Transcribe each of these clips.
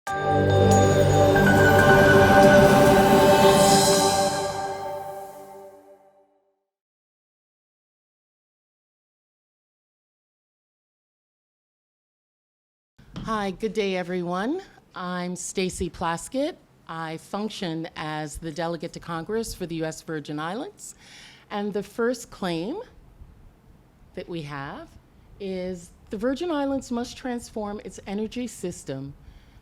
Hi, good day, everyone. I'm Stacey Plaskett. I function as the delegate to Congress for the U.S. Virgin Islands. And the first claim that we have is the Virgin Islands must transform its energy system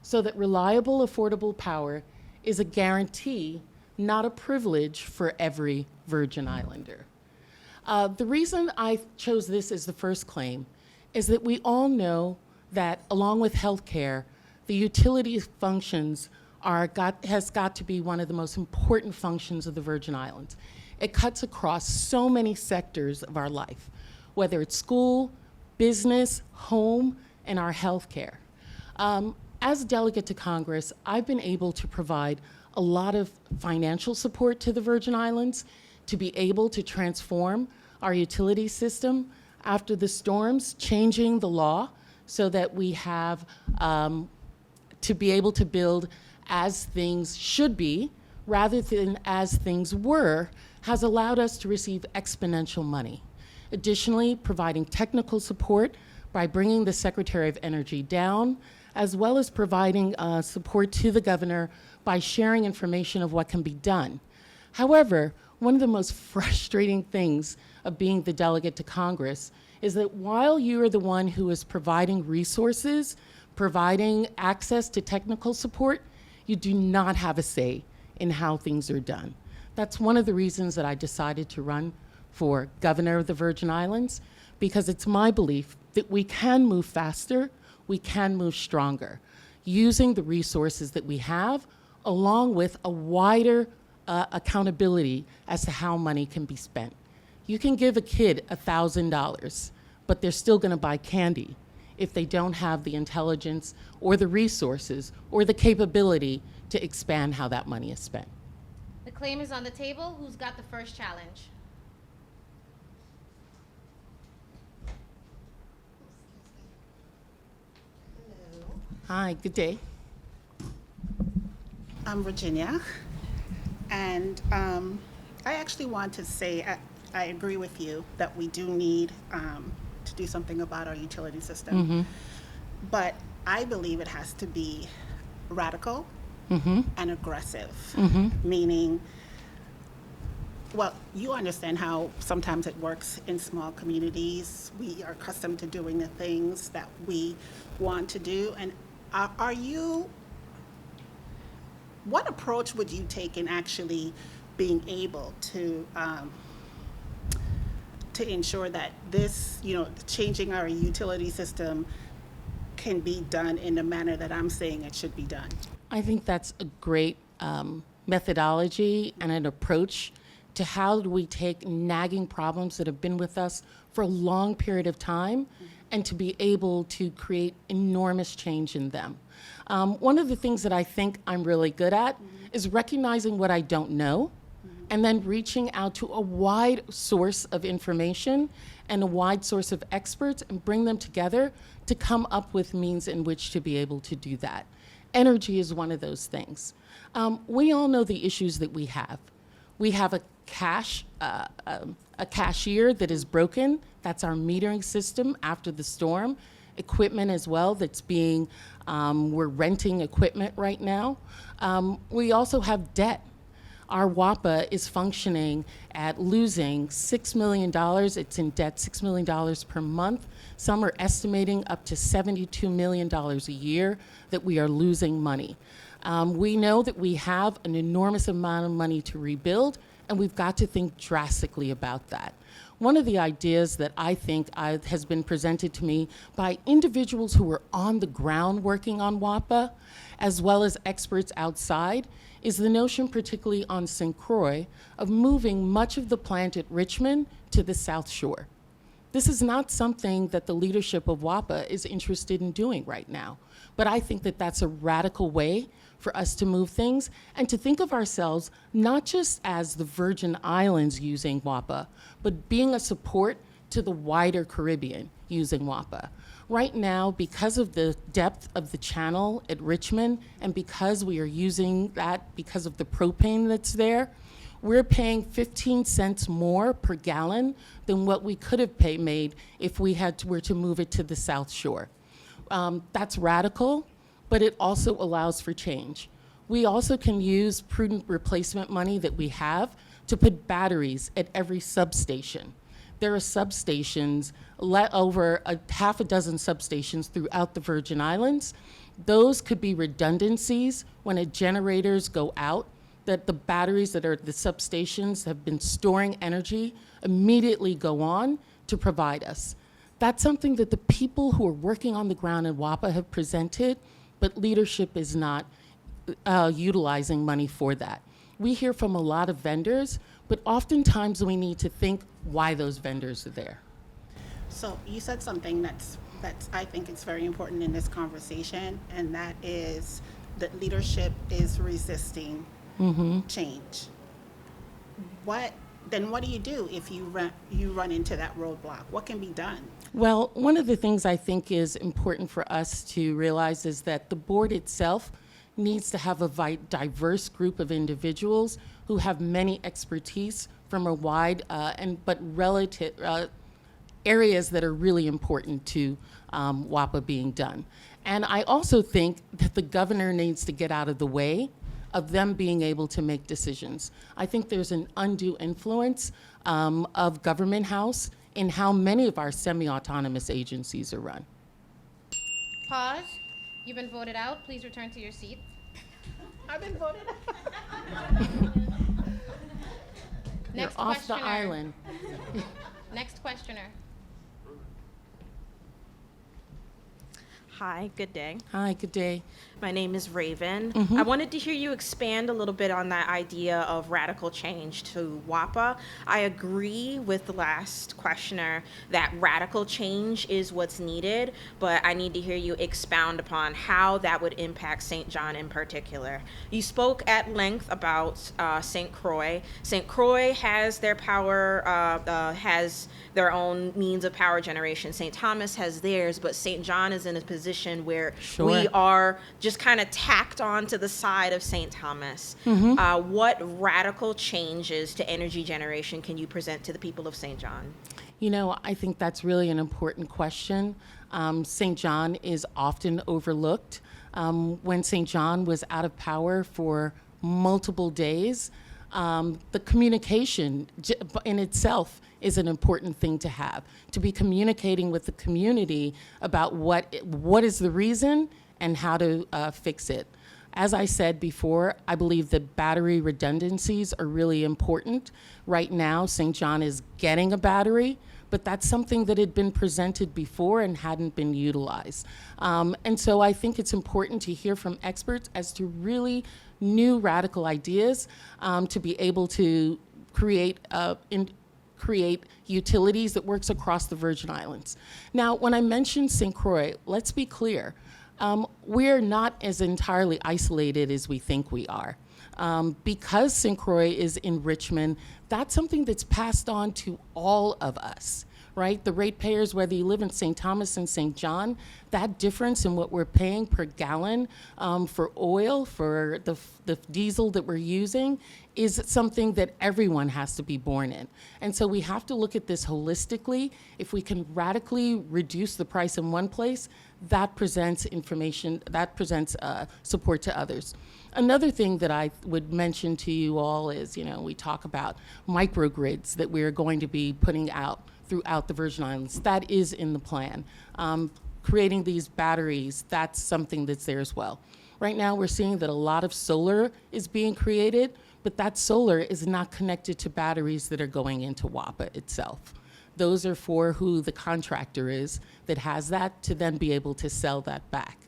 so that reliable, affordable power is a guarantee, not a privilege for every Virgin Islander. The reason I chose this as the first claim is that we all know that along with healthcare, the utility functions has got to be one of the most important functions of the Virgin Islands. It cuts across so many sectors of our life, whether it's school, business, home, and our healthcare. As delegate to Congress, I've been able to provide a lot of financial support to the Virgin Islands to be able to transform our utility system after the storms, changing the law so that we have to be able to build as things should be rather than as things were, has allowed us to receive exponential money. Additionally, providing technical support by bringing the Secretary of Energy down, as well as providing support to the governor by sharing information of what can be done. However, one of the most frustrating things of being the delegate to Congress is that while you are the one who is providing resources, providing access to technical support, you do not have a say in how things are done. That's one of the reasons that I decided to run for governor of the Virgin Islands, because it's my belief that we can move faster, we can move stronger, using the resources that we have, along with a wider accountability as to how money can be spent. You can give a kid $1,000, but they're still going to buy candy if they don't have the intelligence or the resources or the capability to expand how that money is spent. The claim is on the table. Who's got the first challenge? Hi, good day. I'm Virginia, and I actually want to say I agree with you that we do need to do something about our utility system, but I believe it has to be radical and aggressive, meaning, well, you understand how sometimes it works in small communities. We are accustomed to doing the things that we want to do, and what approach would you take in actually being able to ensure that this, changing our utility system can be done in the manner that I'm saying it should be done? I think that's a great methodology and an approach to how do we take nagging problems that have been with us for a long period of time and to be able to create enormous change in them. One of the things that I think I'm really good at is recognizing what I don't know and then reaching out to a wide source of information and a wide source of experts and bring them together to come up with means in which to be able to do that. Energy is one of those things. We all know the issues that we have. We have a cashier that is broken. That's our metering system after the storm. Equipment as well that's being, we're renting equipment right now. We also have debt. Our WAPA is functioning at losing $6 million. It's in debt, $6 million per month. Some are estimating up to $72 million a year that we are losing money. We know that we have an enormous amount of money to rebuild, and we've got to think drastically about that. One of the ideas that I think has been presented to me by individuals who are on the ground working on WAPA, as well as experts outside, is the notion, particularly on St. Croix, of moving much of the plant at Richmond to the South Shore. This is not something that the leadership of WAPA is interested in doing right now, but I think that that's a radical way for us to move things and to think of ourselves not just as the Virgin Islands using WAPA, but being a support to the wider Caribbean using WAPA. Right now, because of the depth of the channel at Richmond, and because we are using that because of the propane that's there, we're paying 15 cents more per gallon than what we could have made if we were to move it to the South Shore. That's radical, but it also allows for change. We also can use prudent replacement money that we have to put batteries at every substation. There are substations, over half a dozen substations throughout the Virgin Islands. Those could be redundancies when generators go out, that the batteries that are at the substations have been storing energy immediately go on to provide us. That's something that the people who are working on the ground in WAPA have presented, but leadership is not utilizing money for that. We hear from a lot of vendors, but oftentimes we need to think why those vendors are there. So you said something that's I think it's very important in this conversation, and that is that leadership is resisting change. What do you do if you run into that roadblock? What can be done? Well, one of the things I think is important for us to realize is that the board itself needs to have a diverse group of individuals who have many expertise from a wide but relative areas that are really important to WAPA being done. And I also think that the governor needs to get out of the way of them being able to make decisions. I think there's an undue influence of Government House in how many of our semi-autonomous agencies are run. Pause. You've been voted out. Please return to your seat. I've been voted out. You're Next off the questioner. island. Next questioner. Hi, good day. Hi, good day. My name is Raven. I wanted to hear you expand a little bit on that idea of radical change to WAPA. I agree with the last questioner that radical change is what's needed, but I need to hear you expound upon how that would impact St. John in particular. You spoke at length about St. Croix. St. Croix has their power, has their own means of power generation. St. Thomas has theirs, but St. John is in a position where Sure. we are just kind of tacked on to the side of St. Thomas. What radical changes to energy generation can you present to the people of St. John? You know, I think that's really an important question. St. John is often overlooked. When St. John was out of power for multiple days, the communication in itself is an important thing to have, to be communicating with the community about what is the reason and how to fix it. As I said before, I believe that battery redundancies are really important. Right now, St. John is getting a battery, but that's something that had been presented before and hadn't been utilized. And so I think it's important to hear from experts as to really new radical ideas to be able to create utilities that works across the Virgin Islands. Now, when I mentioned St. Croix, let's be clear. We're not as entirely isolated as we think we are. Because St. Croix is in Richmond, that's something that's passed on to all of us, right? The ratepayers, whether you live in St. Thomas and St. John, that difference in what we're paying per gallon for oil, for the diesel that we're using, is something that everyone has to be borne in. And so we have to look at this holistically. If we can radically reduce the price in one place, that presents support to others. Another thing that I would mention to you all is, we talk about microgrids that we're going to be putting out throughout the Virgin Islands. That is in the plan. Creating these batteries, that's something that's there as well. Right now, we're seeing that a lot of solar is being created, but that solar is not connected to batteries that are going into WAPA itself. Those are for who the contractor is that has that to then be able to sell that back.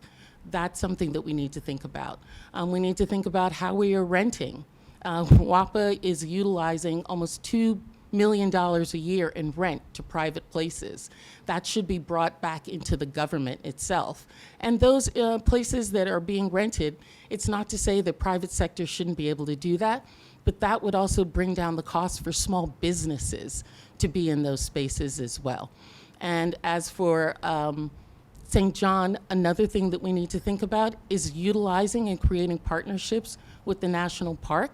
That's something that we need to think about. We need to think about how we are renting. WAPA is utilizing almost $2 million a year in rent to private places. That should be brought back into the government itself. And those places that are being rented, it's not to say the private sector shouldn't be able to do that, but that would also bring down the cost for small businesses to be in those spaces as well. And as for St. John, another thing that we need to think about is utilizing and creating partnerships with the national park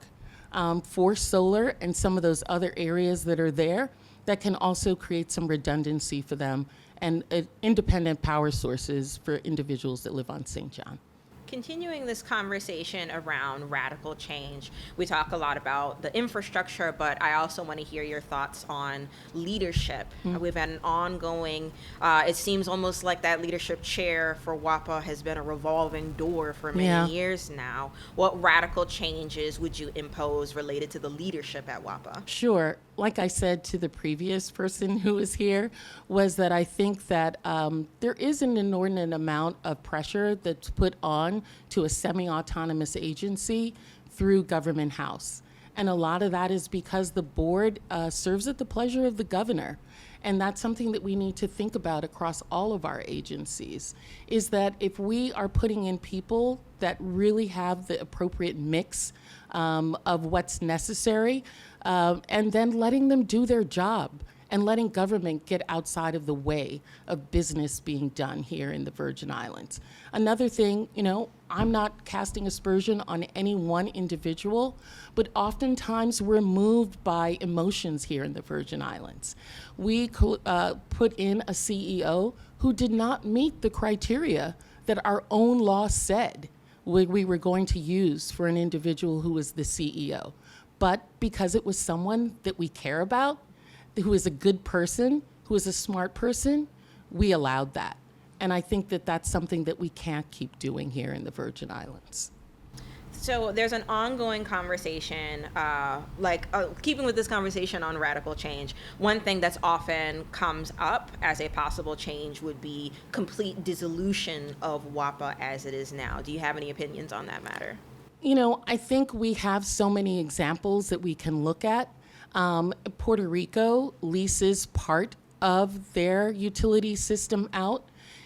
for solar and some of those other areas that are there that can also create some redundancy for them and independent power sources for individuals that live on St. John. Continuing this conversation around radical change, we talk a lot about the infrastructure, but I also want to hear your thoughts on leadership. We've had an ongoing, it seems almost like that leadership chair for WAPA has been a revolving door for many years now. What radical changes would you impose related to the leadership at WAPA? Sure. Like I said to the previous person who was here, was that I think that there is an inordinate amount of pressure that's put on to a semi-autonomous agency through Government House. And a lot of that is because the board serves at the pleasure of the governor. And that's something that we need to think about across all of our agencies, is that if we are putting in people that really have the appropriate mix of what's necessary, and then letting them do their job and letting government get outside of the way of business being done here in the Virgin Islands. Another thing, I'm not casting aspersion on any one individual, but oftentimes we're moved by emotions here in the Virgin Islands. We put in a CEO who did not meet the criteria that our own law said we were going to use for an individual who was the CEO. But because it was someone that we care about, who is a good person, who is a smart person, we allowed that. And I think that that's something that we can't keep doing here in the Virgin Islands. So there's an ongoing conversation, keeping with this conversation on radical change, one thing that's often comes up as a possible change would be complete dissolution of WAPA as it is now. Do you have any opinions on that matter? I think we have so many examples that we can look at. Puerto Rico leases part of their utility system out.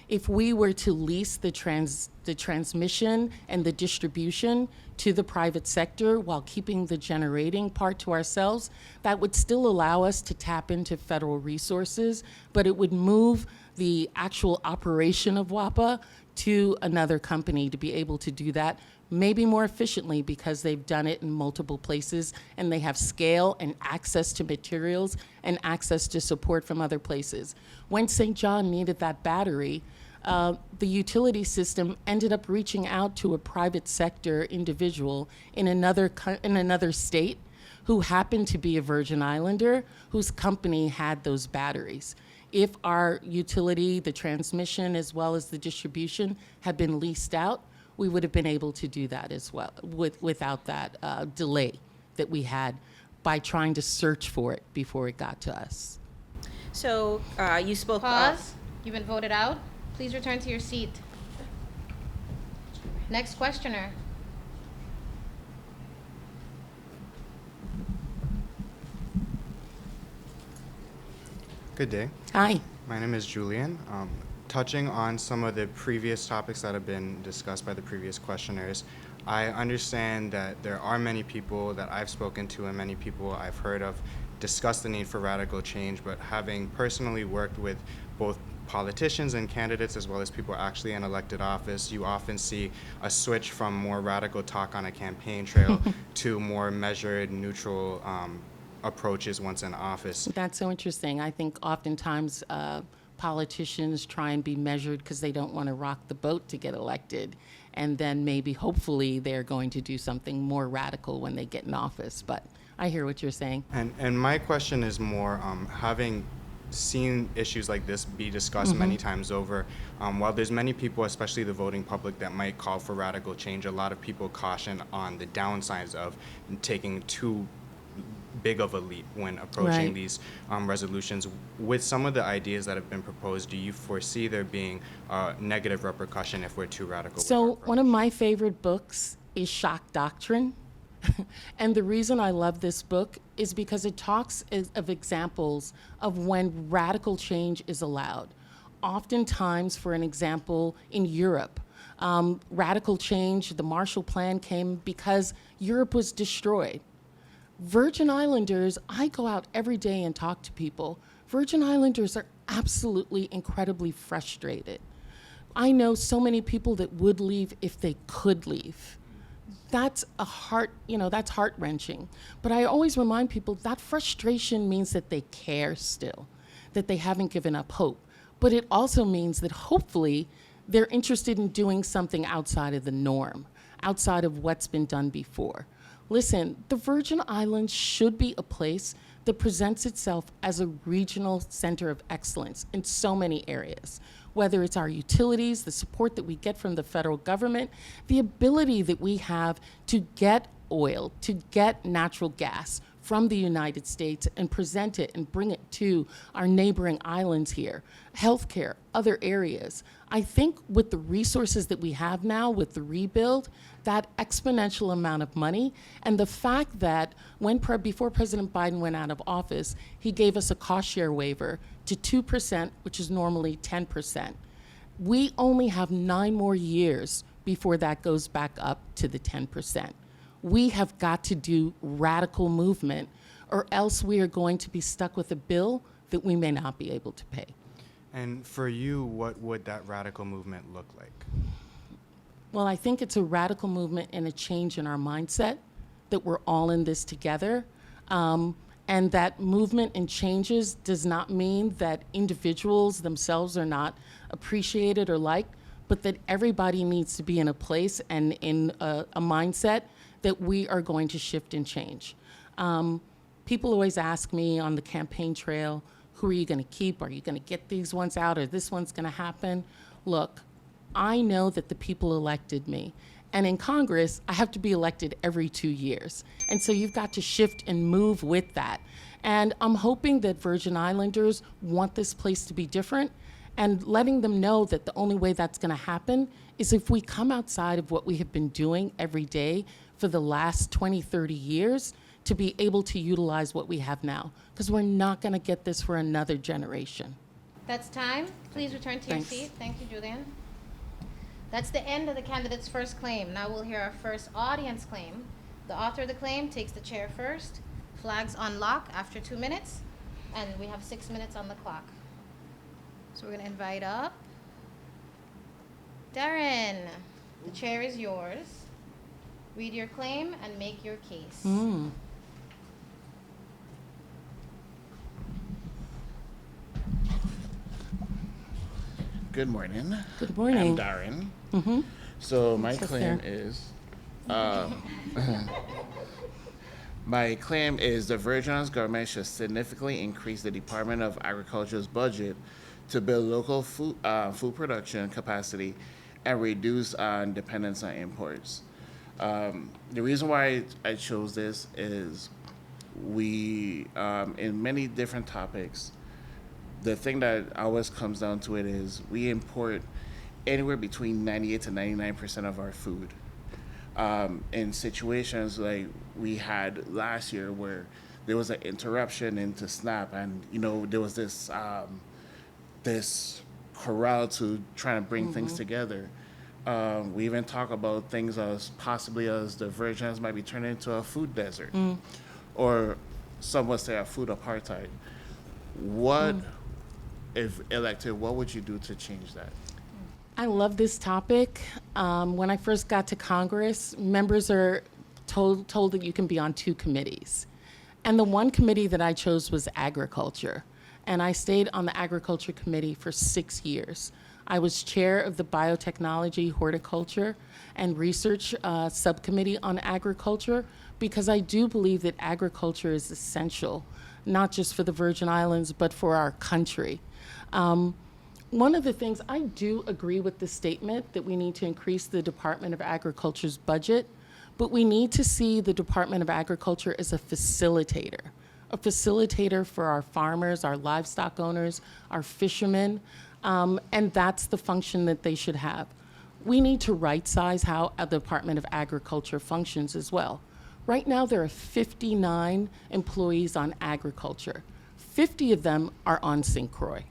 If we were to lease the transmission and the distribution to the private sector while keeping the generating part to ourselves, that would still allow us to tap into federal resources, but it would move the actual operation of WAPA to another company to be able to do that maybe more efficiently because they've done it in multiple places and they have scale and access to materials and access to support from other places. When St. John needed that battery, the utility system ended up reaching out to a private sector individual in another state who happened to be a Virgin Islander whose company had those batteries. If our utility, the transmission as well as the distribution had been leased out, we would have been able to do that as well without that delay that we had by trying to search for it before it got to us. So you spoke Pause. You've been voted out. Please return to your seat. Next questioner. Good day. Hi. My name is Julian. Touching on some of the previous topics that have been discussed by the previous questioners, I understand that there are many people that I've spoken to and many people I've heard of discuss the need for radical change, but having personally worked with both politicians and candidates as well as people actually in elected office, you often see a switch from more radical talk on a campaign trail to more measured, neutral approaches once in office. That's so interesting. I think oftentimes politicians try and be measured because they don't want to rock the boat to get elected. And then maybe, hopefully, they're going to do something more radical when they get in office. But I hear what you're saying. And my question is more, having seen issues like this be discussed many times over, while there's many people, especially the voting public, that might call for radical change, a lot of people caution on the downsides of taking too big of a leap when approaching these resolutions. With some of the ideas that have been proposed, do you foresee there being negative repercussion if we're too radical? So one of my favorite books is Shock Doctrine. And the reason I love this book is because it talks of examples of when radical change is allowed. Oftentimes, for an example, in Europe, radical change, the Marshall Plan came because Europe was destroyed. Virgin Islanders, I go out every day and talk to people. Virgin Islanders are absolutely incredibly frustrated. I know so many people that would leave if they could leave. That's that's heart-wrenching. But I always remind people that frustration means that they care still, that they haven't given up hope. But it also means that hopefully they're interested in doing something outside of the norm, outside of what's been done before. Listen, the Virgin Islands should be a place that presents itself as a regional center of excellence in so many areas, whether it's our utilities, the support that we get from the federal government, the ability that we have to get oil, to get natural gas from the United States and present it and bring it to our neighboring islands here, healthcare, other areas. I think with the resources that we have now with the rebuild, that exponential amount of money, and the fact that before President Biden went out of office, he gave us a cost share waiver to 2%, which is normally 10%. We only have 9 more years before that goes back up to the 10%. We have got to do radical movement, or else we are going to be stuck with a bill that we may not be able to pay. And for you, what would that radical movement look like? Well, I think it's a radical movement and a change in our mindset, that we're all in this together. And that movement and changes does not mean that individuals themselves are not appreciated or liked, but that everybody needs to be in a place and in a mindset that we are going to shift and change. People always ask me on the campaign trail, who are you going to keep? Are you going to get these ones out, or this one's going to happen? Look, I know that the people elected me. And in Congress, I have to be elected every 2 years. And so you've got to shift and move with that. And I'm hoping that Virgin Islanders want this place to be different, and letting them know that the only way that's going to happen is if we come outside of what we have been doing every day for the last 20, 30 years to be able to utilize what we have now, because we're not going to get this for another generation. That's time. Please return to Thanks. your seat. Thank you, Julian. That's the end of the candidate's first claim. Now we'll hear our first audience claim. The author of the claim takes the chair first. Flags unlock after 2 minutes, and we have 6 minutes on the clock. So we're going to invite up Darren. The chair is yours. Read your claim and make your case. Good morning. Good morning. I'm Darren. So my Sit claim there. is, my claim is the Virgin Islands government should significantly increase the Department of Agriculture's budget to build local food production capacity and reduce dependence on imports. The reason why I chose this is we, in many different topics, the thing that always comes down to it is we import anywhere between 98 to 99% of our food. In situations like we had last year where there was an interruption into SNAP, and there was this this corral to trying to bring things together. We even talk about things as possibly as the Virgin Islands might be turning into a food desert, or some would say a food apartheid. What, if elected, what would you do to change that? I love this topic. When I first got to Congress, members are told that you can be on 2 committees. And the one committee that I chose was agriculture. And I stayed on the agriculture committee for 6 years. I was chair of the biotechnology, horticulture, and research subcommittee on agriculture, because I do believe that agriculture is essential, not just for the Virgin Islands, but for our country. One of the things, I do agree with the statement that we need to increase the Department of Agriculture's budget, but we need to see the Department of Agriculture as a facilitator for our farmers, our livestock owners, our fishermen, and that's the function that they should have. We need to right-size how the Department of Agriculture functions as well. Right now, there are 59 employees on agriculture. 50 of them are on St. Croix.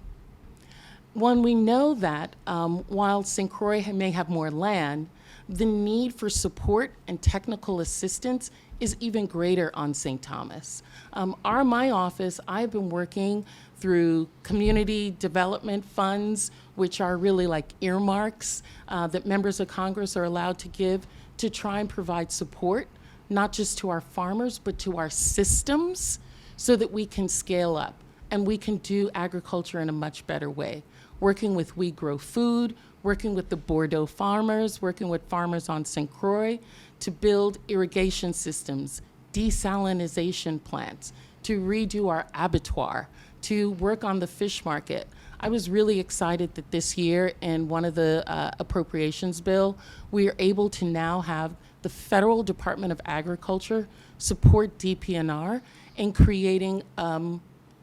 When we know that while St. Croix may have more land, the need for support and technical assistance is even greater on St. Thomas. My office, I've been working through community development funds, which are really like earmarks that members of Congress are allowed to give to try and provide support, not just to our farmers, but to our systems, so that we can scale up and we can do agriculture in a much better way. Working with We Grow Food, working with the Bordeaux farmers, working with farmers on St. Croix to build irrigation systems, desalinization plants, to redo our abattoir, to work on the fish market. I was really excited that this year in one of the appropriations bill, we are able to now have the Federal Department of Agriculture support DPNR in creating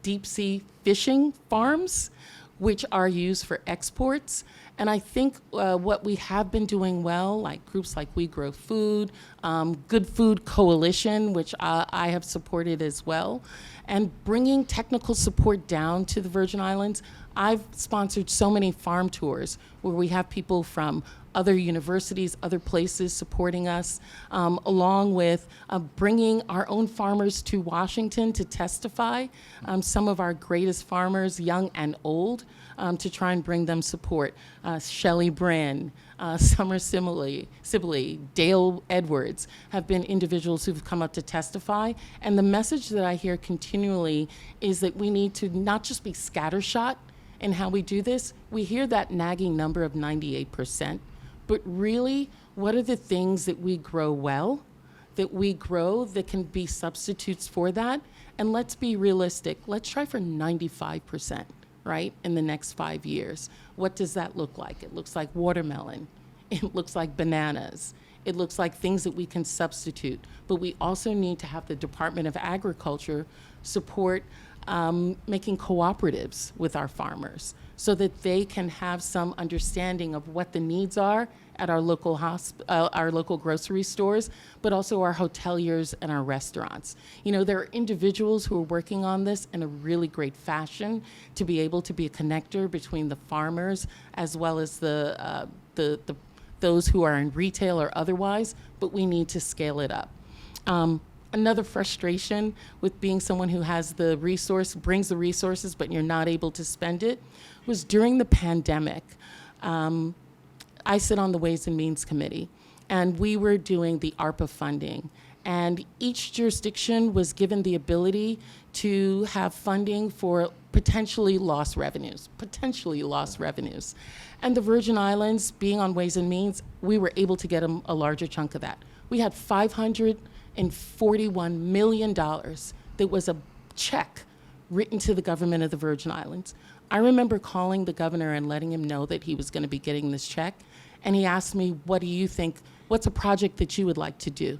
deep sea fishing farms, which are used for exports. And I think what we have been doing well, like groups like We Grow Food, Good Food Coalition, which I have supported as well, and bringing technical support down to the Virgin Islands. I've sponsored so many farm tours where we have people from other universities, other places supporting us, along with bringing our own farmers to Washington to testify, some of our greatest farmers, young and old, to try and bring them support. Shelley Brand, Summer Sibley, Dale Edwards have been individuals who've come up to testify. And the message that I hear continually is that we need to not just be scattershot in how we do this. We hear that nagging number of 98%. But really, what are the things that we grow well, that we grow that can be substitutes for that? And let's be realistic. Let's try for 95%, right, in the next 5 years. What does that look like? It looks like watermelon. It looks like bananas. It looks like things that we can substitute. But we also need to have the Department of Agriculture support making cooperatives with our farmers so that they can have some understanding of what the needs are at our local grocery stores, but also our hoteliers and our restaurants. You know, there are individuals who are working on this in a really great fashion to be able to be a connector between the farmers as well as those who are in retail or otherwise, but we need to scale it up. Another frustration with being someone who has the resource, brings the resources, but you're not able to spend it, was during the pandemic. I sit on the Ways and Means Committee, and we were doing the ARPA funding. And each jurisdiction was given the ability to have funding for potentially lost revenues. And the Virgin Islands, being on Ways and Means, we were able to get a larger chunk of that. We had $541 million that was a check written to the government of the Virgin Islands. I remember calling the governor and letting him know that he was going to be getting this check. And he asked me, what do you think, what's a project that you would like to do?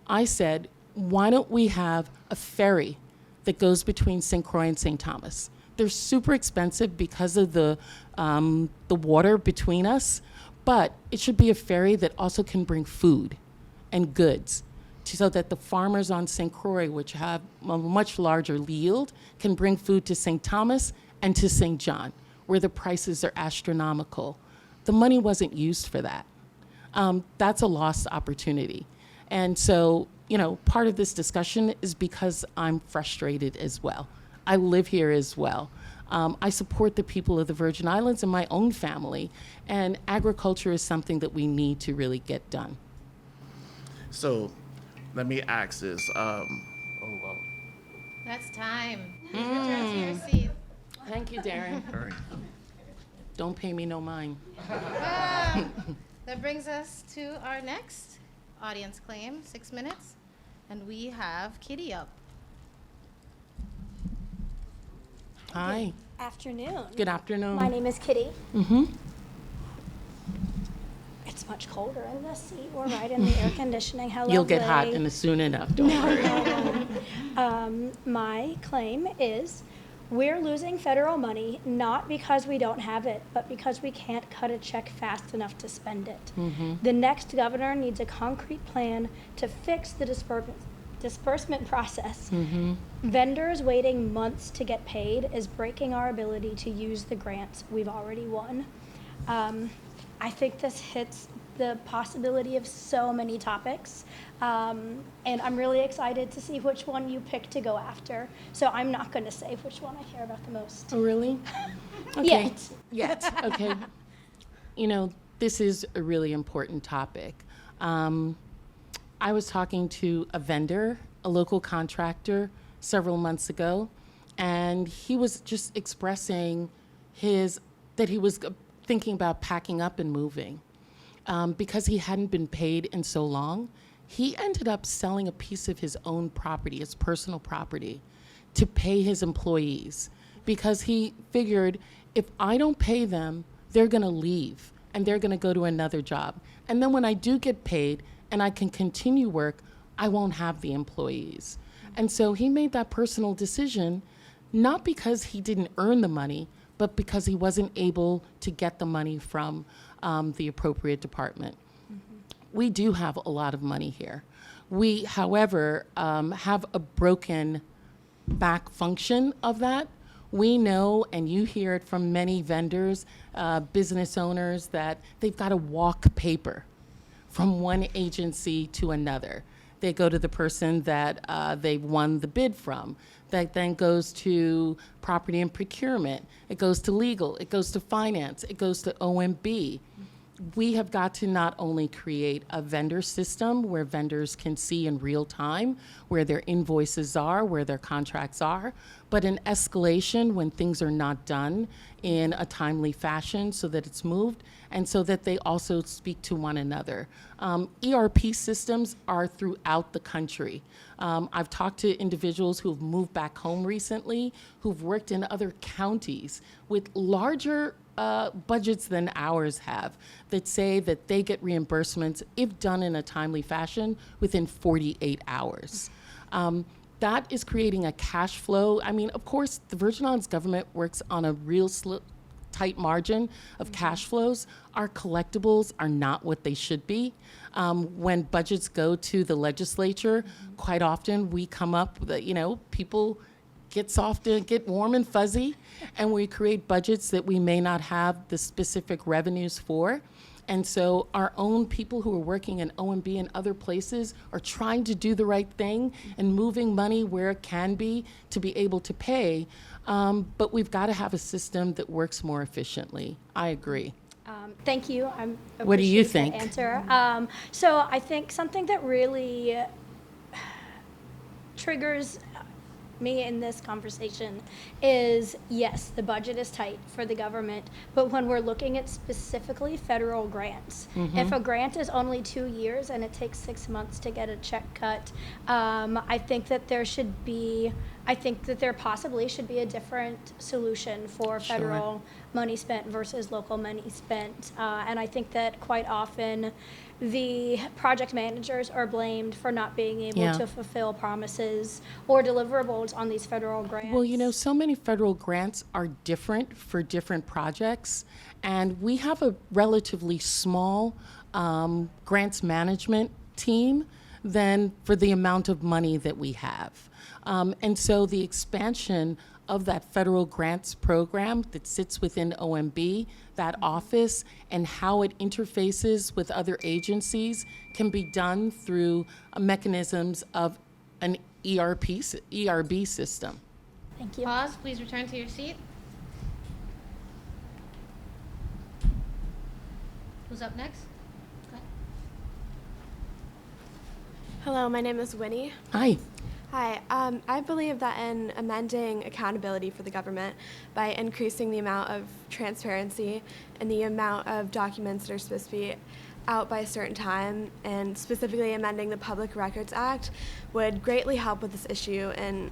I said, why don't we have a ferry that goes between St. Croix and St. Thomas? They're super expensive because of the water between us, but it should be a ferry that also can bring food and goods so that the farmers on St. Croix, which have a much larger yield, can bring food to St. Thomas and to St. John, where the prices are astronomical. The money wasn't used for that. That's a lost opportunity. And so, you know, part of this discussion is because I'm frustrated as well. I live here as well. I support the people of the Virgin Islands and my own family, and agriculture is something that we need to really get done. So let me ask this. That's time. Please return to your seat. Thank you, Darren. All right. Don't pay me no mind. That brings us to our next audience claim, 6 minutes. And we have Kitty up. Hi. Afternoon. Good afternoon. My name is Kitty. Mm-hmm. It's much colder in this seat. We're right in the air conditioning. Hello. You'll get hot in soon enough. Don't worry. My claim is we're losing federal money not because we don't have it, but because we can't cut a check fast enough to spend it. Mm-hmm. The next governor needs a concrete plan to fix the disbursement process. Mm-hmm. Vendors waiting months to get paid is breaking our ability to use the grants we've already won. I think this hits the possibility of so many topics. And I'm really excited to see which one you pick to go after. So I'm not going to say which one I care about the most. Oh, really? Okay. Yet. Yet. Okay. You know, this is a really important topic. I was talking to a vendor, a local contractor, several months ago, and he was just expressing that he was thinking about packing up and moving because he hadn't been paid in so long. He ended up selling a piece of his own property, his personal property, to pay his employees because he figured if I don't pay them, they're going to leave and they're going to go to another job. And then when I do get paid and I can continue work, I won't have the employees. And so he made that personal decision, not because he didn't earn the money, but because he wasn't able to get the money from the appropriate department. We do have a lot of money here. We, however, have a broken back function of that. We know, and you hear it from many vendors, business owners, that they've got to walk paper from one agency to another. They go to the person that they've won the bid from. That then goes to property and procurement. It goes to legal. It goes to finance. It goes to OMB. We have got to not only create a vendor system where vendors can see in real time where their invoices are, where their contracts are, but an escalation when things are not done in a timely fashion so that it's moved and so that they also speak to one another. ERP systems are throughout the country. I've talked to individuals who've moved back home recently, who've worked in other counties with larger budgets than ours have, that say that they get reimbursements, if done in a timely fashion, within 48 hours. That is creating a cash flow. I mean, of course, the Virgin Islands government works on a real tight margin of cash flows. Our collectibles are not what they should be. When budgets go to the legislature, quite often we come up with, people get warm and fuzzy, and we create budgets that we may not have the specific revenues for. And so our own people who are working in OMB and other places are trying to do the right thing and moving money where it can be to be able to pay. But we've got to have a system that works more efficiently. I agree. Thank you. What do you appreciate think? that answer. So I think something that really triggers me in this conversation is, yes, the budget is tight for the government, but when we're looking at specifically federal grants, if a grant is only 2 years and it takes 6 months to get a check cut, I think that there possibly should be a different solution for federal money spent versus local money spent. And I think that quite often the project managers are blamed for not being able to fulfill promises or deliverables on these federal grants. Well, so many federal grants are different for different projects, and we have a relatively small grants management team than for the amount of money that we have. And so the expansion of that federal grants program that sits within OMB, that office, and how it interfaces with other agencies can be done through mechanisms of an ERB system. Thank you. Pause, please return to your seat. Who's up next? Okay. Hello, my name is Winnie. Hi. Hi, I believe that in amending accountability for the government by increasing the amount of transparency and the amount of documents that are supposed to be out by a certain time, and specifically amending the Public Records Act, would greatly help with this issue and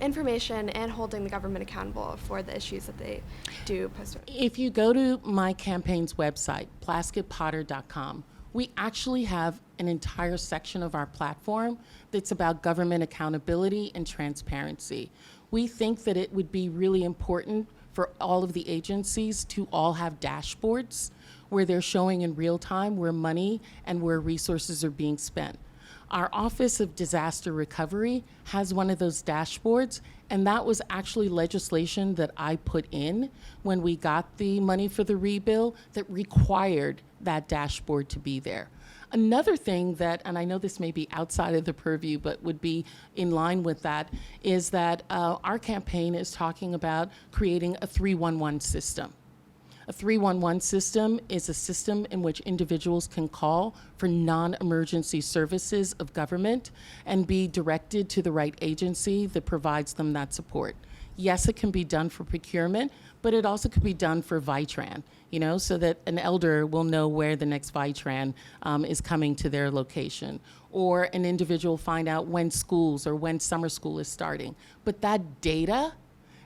information and holding the government accountable for the issues that they do post. If you go to my campaign's website, PlaskettPotter.com, we actually have an entire section of our platform that's about government accountability and transparency. We think that it would be really important for all of the agencies to all have dashboards where they're showing in real time where money and where resources are being spent. Our Office of Disaster Recovery has one of those dashboards, and that was actually legislation that I put in when we got the money for the rebill that required that dashboard to be there. Another thing that, and I know this may be outside of the purview, but would be in line with that, is that our campaign is talking about creating a 311 system. A 311 system is a system in which individuals can call for non-emergency services of government and be directed to the right agency that provides them that support. Yes, it can be done for procurement, but it also could be done for Vitran, so that an elder will know where the next Vitran is coming to their location, or an individual find out when schools or when summer school is starting. But that data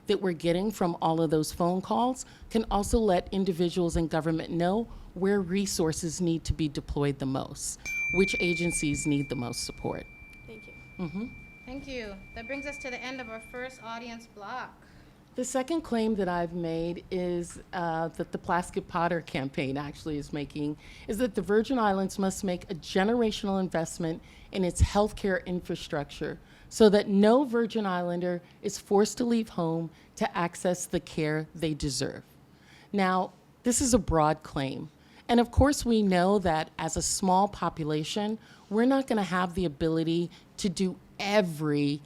that we're getting from all of those phone calls can also let individuals in government know where resources need to be deployed the most, which agencies need the most support. Thank you. Thank you. That brings us to the end of our first audience block. The second claim that I've made is that the Plaskett Potter campaign actually is making, is that the Virgin Islands must make a generational investment in its healthcare infrastructure so that no Virgin Islander is forced to leave home to access the care they deserve. Now, this is a broad claim. And of course, we know that as a small population, we're not going to have the ability to do every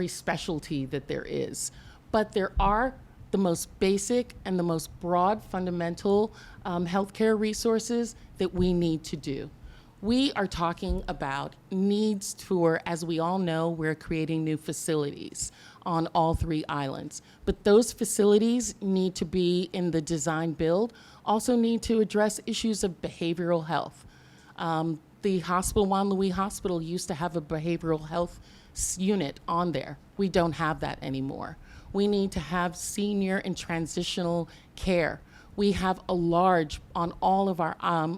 specialty that there is. But there are the most basic and the most broad fundamental healthcare resources that we need to do. We are talking about needs for, as we all know, we're creating new facilities on all 3 islands. But those facilities need to be in the design build, also need to address issues of behavioral health. The hospital, Juan Luis Hospital, used to have a behavioral health unit on there. We don't have that anymore. We need to have senior and transitional care. We have a large, on all of our,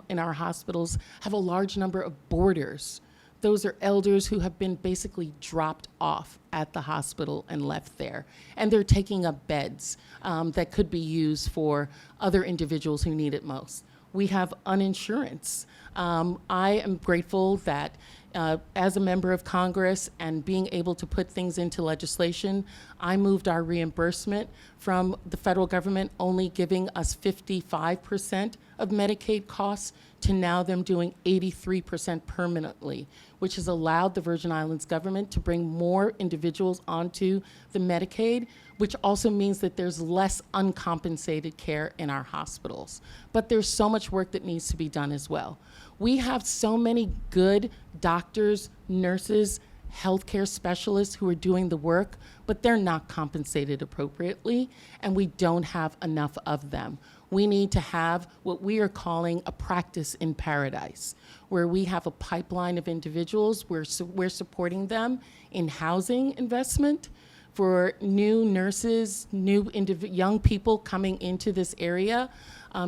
in our hospitals, have a large number of boarders. Those are elders who have been basically dropped off at the hospital and left there. And they're taking up beds that could be used for other individuals who need it most. We have uninsurance. I am grateful that as a member of Congress and being able to put things into legislation, I moved our reimbursement from the federal government only giving us 55% of Medicaid costs to now them doing 83% permanently, which has allowed the Virgin Islands government to bring more individuals onto the Medicaid, which also means that there's less uncompensated care in our hospitals. But there's so much work that needs to be done as well. We have so many good doctors, nurses, healthcare specialists who are doing the work, but they're not compensated appropriately, and we don't have enough of them. We need to have what we are calling a practice in paradise, where we have a pipeline of individuals, we're supporting them in housing investment for new nurses, young people coming into this area,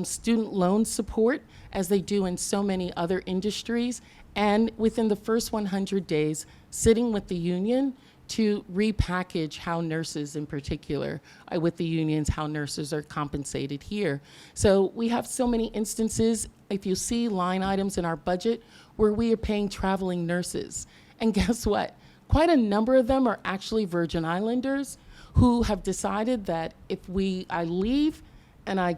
student loan support, as they do in so many other industries, and within the first 100 days, sitting with the union to repackage how nurses in particular, with the unions, how nurses are compensated here. So we have so many instances, if you see line items in our budget, where we are paying traveling nurses. And guess what? Quite a number of them are actually Virgin Islanders who have decided that if I leave and I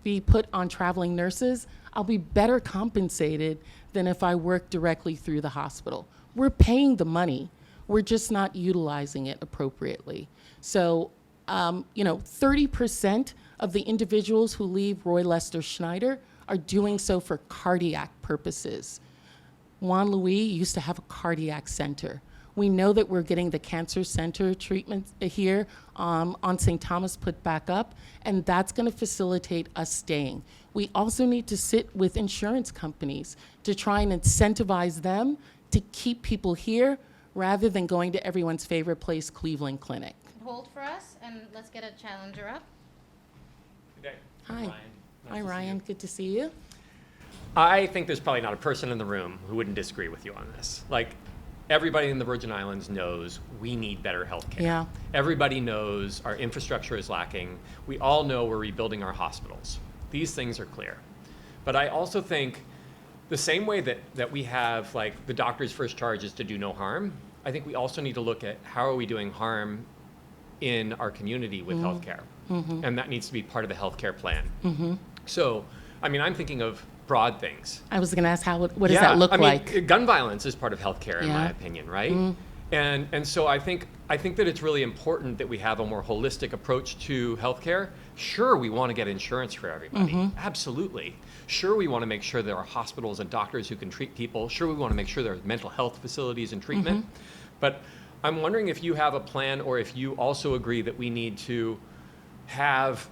be put on traveling nurses, I'll be better compensated than if I work directly through the hospital. We're paying the money. We're just not utilizing it appropriately. So, 30% of the individuals who leave Roy Lester Schneider are doing so for cardiac purposes. Juan Luis used to have a cardiac center. We know that we're getting the cancer center treatment here on St. Thomas put back up, and that's going to facilitate us staying. We also need to sit with insurance companies to try and incentivize them to keep people here rather than going to everyone's favorite place, Cleveland Clinic. Hold for us, and let's get a challenger up. Good day. Hi. Ryan. Hi, Nice to see Ryan. you. Good to see you. I think there's probably not a person in the room who wouldn't disagree with you on this. Like, everybody in the Virgin Islands knows we need better health care. Yeah. Everybody knows our infrastructure is lacking. We all know we're rebuilding our hospitals. These things are clear. But I also think the same way that we have, like, the doctor's first charge is to do no harm, I think we also need to look at how are we doing harm in our community with healthcare. And that needs to be part of the healthcare plan. So, I mean, I'm thinking of broad things. I was going to ask what does that look like? Mean, gun violence is part of healthcare, in my opinion, right? And so I think that it's really important that we have a more holistic approach to healthcare. Sure, we want to get insurance for everybody. Absolutely. Sure, we want to make sure there are hospitals and doctors who can treat people. Sure, we want to make sure there are mental health facilities and treatment. But I'm wondering if you have a plan, or if you also agree that we need to have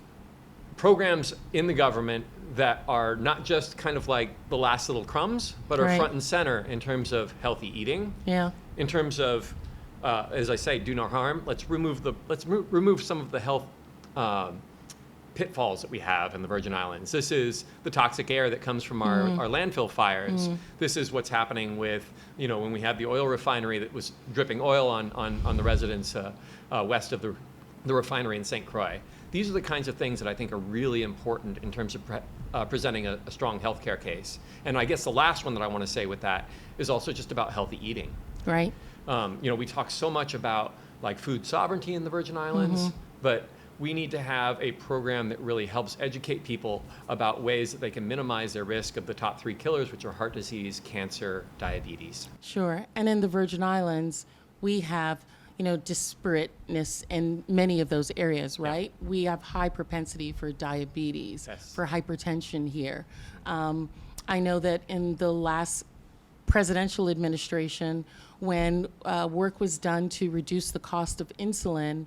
programs in the government that are not just kind of like the last little crumbs, but are front and center in terms of healthy eating. Yeah. In terms of, as I say, do no harm. Let's remove some of the health pitfalls that we have in the Virgin Islands. This is the toxic air that comes from our landfill fires. This is what's happening with, when we had the oil refinery that was dripping oil on the residents west of the refinery in St. Croix. These are the kinds of things that I think are really important in terms of presenting a strong healthcare case. And I guess the last one that I want to say with that is also just about healthy eating. Right. We talk so much about like food sovereignty in the Virgin Islands, but we need to have a program that really helps educate people about ways that they can minimize their risk of the top 3 killers, which are heart disease, cancer, diabetes. Sure. And in the Virgin Islands, we have, disparateness in many of those areas, right? We have high propensity for diabetes, for hypertension here. I know that in the last presidential administration, when work was done to reduce the cost of insulin,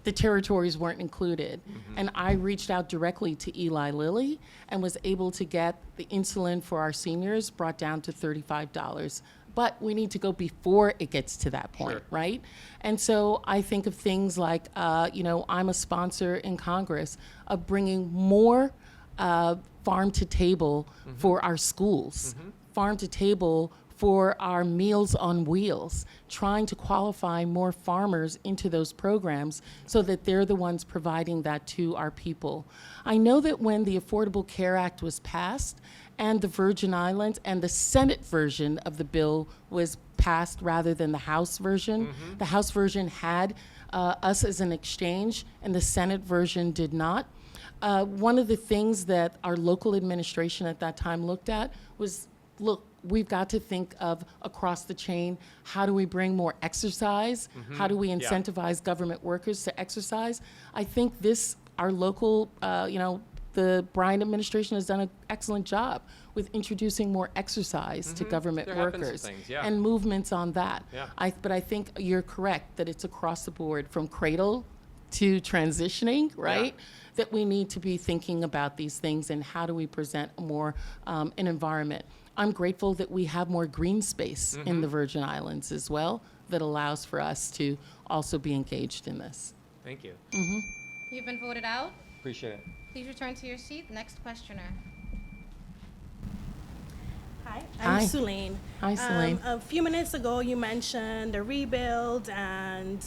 the territories weren't included. And I reached out directly to Eli Lilly and was able to get the insulin for our seniors brought down to $35. But we need to go before it gets to that point, right? And so I think of things like, I'm a sponsor in Congress of bringing more farm to table for our schools, farm to table for our Meals on Wheels, trying to qualify more farmers into those programs so that they're the ones providing that to our people. I know that when the Affordable Care Act was passed and the Virgin Islands and the Senate version of the bill was passed rather than the House version, the House version had us as an exchange and the Senate version did not. One of the things that our local administration at that time looked at was, look, we've got to think of across the chain, how do we bring more exercise? How do we incentivize government workers to exercise? I think our local, the Bryan administration has done an excellent job with introducing more exercise to government workers and movements on that. But I think you're correct that it's across the board from cradle to transitioning, right? That we need to be thinking about these things and how do we present more an environment. I'm grateful that we have more green space in the Virgin Islands as well that allows for us to also be engaged in this. Thank you. You've been voted out. Appreciate it. Please return to your seat. Next questioner. Hi, Hi. I'm Sulaine. Hi, Sulaine. A few minutes ago, you mentioned the rebuild and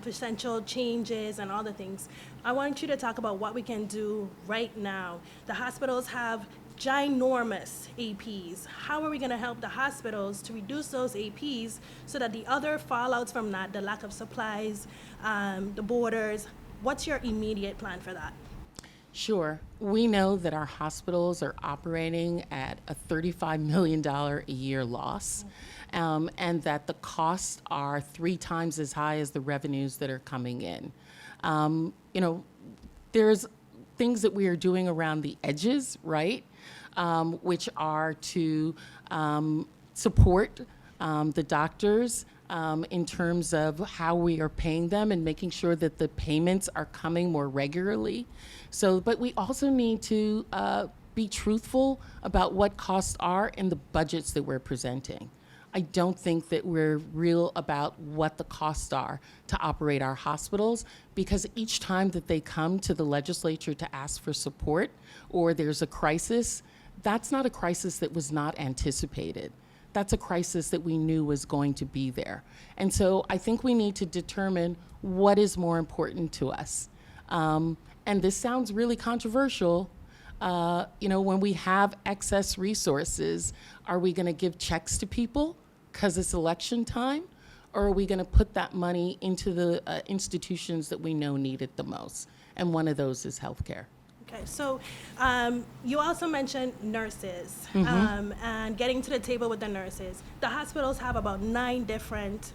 potential changes and all the things. I want you to talk about what we can do right now. The hospitals have ginormous APs. How are we going to help the hospitals to reduce those APs so that the other fallouts from that, the lack of supplies, the borders, what's your immediate plan for that? Sure. We know that our hospitals are operating at a $35 million a year loss, and that the costs are 3 times as high as the revenues that are coming in. There's things that we are doing around the edges, right? Which are to support the doctors in terms of how we are paying them and making sure that the payments are coming more regularly. But we also need to be truthful about what costs are in the budgets that we're presenting. I don't think that we're real about what the costs are to operate our hospitals, because each time that they come to the legislature to ask for support or there's a crisis, that's not a crisis that was not anticipated. That's a crisis that we knew was going to be there. And so I think we need to determine what is more important to us. And this sounds really controversial, When we have excess resources, are we going to give checks to people because it's election time? Or are we going to put that money into the institutions that we know need it the most? And one of those is healthcare. Okay, so you also mentioned nurses and getting to the table with the nurses. The hospitals have about 9 different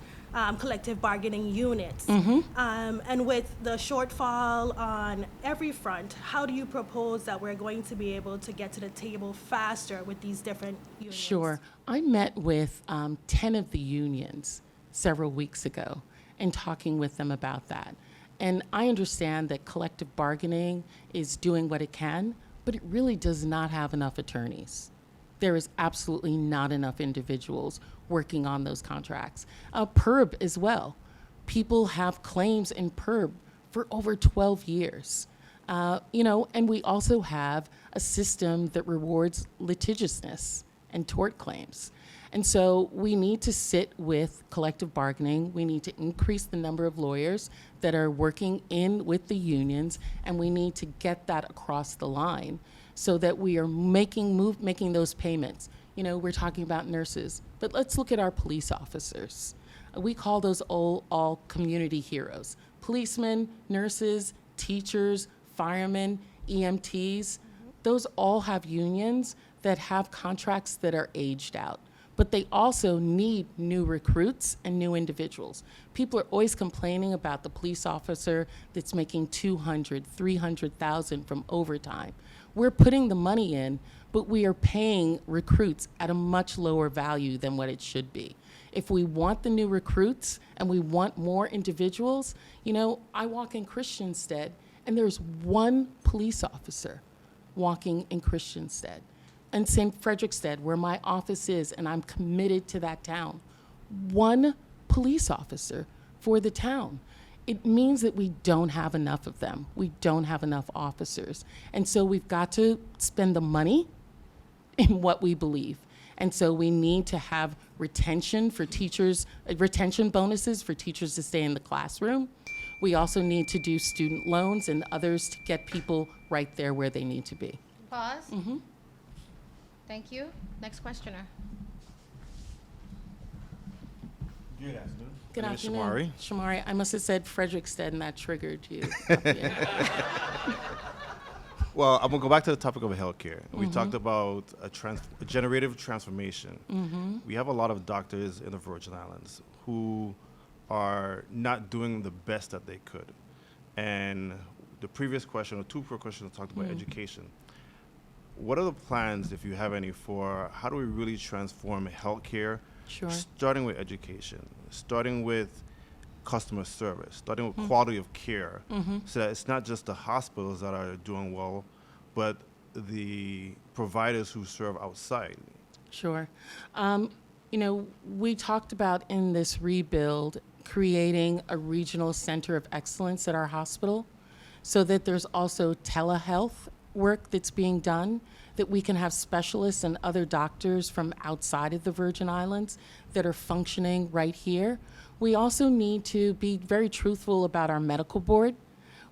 collective bargaining units. And with the shortfall on every front, how do you propose that we're going to be able to get to the table faster with these different unions? Sure. I met with 10 of the unions several weeks ago and talking with them about that. And I understand that collective bargaining is doing what it can, but it really does not have enough attorneys. There is absolutely not enough individuals working on those contracts. PERB as well. People have claims in PERB for over 12 years. And we also have a system that rewards litigiousness and tort claims. And so we need to sit with collective bargaining. We need to increase the number of lawyers that are working in with the unions, and we need to get that across the line so that we are making those payments. We're talking about nurses, but let's look at our police officers. We call those all community heroes. Policemen, nurses, teachers, firemen, EMTs, those all have unions that have contracts that are aged out. But they also need new recruits and new individuals. People are always complaining about the police officer that's making $200,000, $300,000 from overtime. We're putting the money in, but we are paying recruits at a much lower value than what it should be. If we want the new recruits and we want more individuals, I walk in Christiansted and there's one police officer walking in Christiansted. And St. Frederickstead, where my office is, and I'm committed to that town. One police officer for the town. It means that we don't have enough of them. We don't have enough officers. And so we've got to spend the money in what we believe. And so we need to have retention for teachers, retention bonuses for teachers to stay in the classroom. We also need to do student loans and others to get people right there where they need to be. Pause. Thank you. Next questioner. Good afternoon. Good My name is afternoon. Shamari. Shamari, I must have said Frederickstead and that triggered you. Yeah. Well, I'm gonna go back to the topic of healthcare. We talked about a generative transformation. We have a lot of doctors in the Virgin Islands who are not doing the best that they could. And the previous question, or two questions, talked about education. What are the plans, if you have any, for how do we really transform healthcare? Sure. Starting with education, starting with customer service, starting with quality of care, so that it's not just the hospitals that are doing well, but the providers who serve outside. Sure. We talked about in this rebuild creating a regional center of excellence at our hospital so that there's also telehealth work that's being done, that we can have specialists and other doctors from outside of the Virgin Islands that are functioning right here. We also need to be very truthful about our medical board,